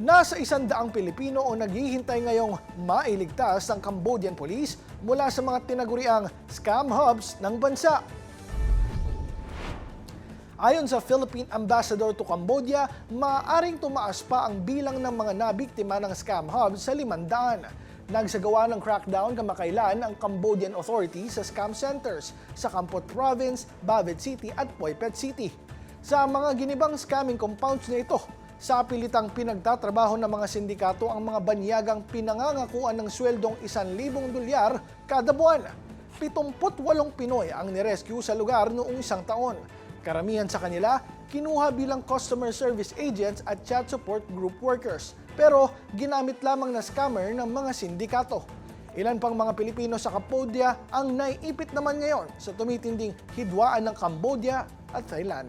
Nasa 100 Pilipino o naghihintay ngayong mailigtas ng Cambodian Police mula sa mga tinaguriang scam hubs ng bansa. Ayon sa Philippine Ambassador to Cambodia, maaaring tumaas pa ang bilang ng mga nabiktima ng scam hubs sa 500. Nagsagawa ng crackdown kamakailan ang Cambodian authorities sa scam centers sa Kampot Province, Bavet City at Poipet City. Sa mga ginibang scamming compounds na ito, sa pilitang pinagtatrabaho ng mga sindikato ang mga banyagang pinangangakuan ng sweldong 1,000 dolyar kada buwan. 78 Pinoy ang nirescue sa lugar noong isang taon. Karamihan sa kanila, kinuha bilang customer service agents at chat support group workers. Pero ginamit lamang na scammer ng mga sindikato. Ilan pang mga Pilipino sa Cambodia ang naiipit naman ngayon sa tumitinding hidwaan ng Cambodia at Thailand.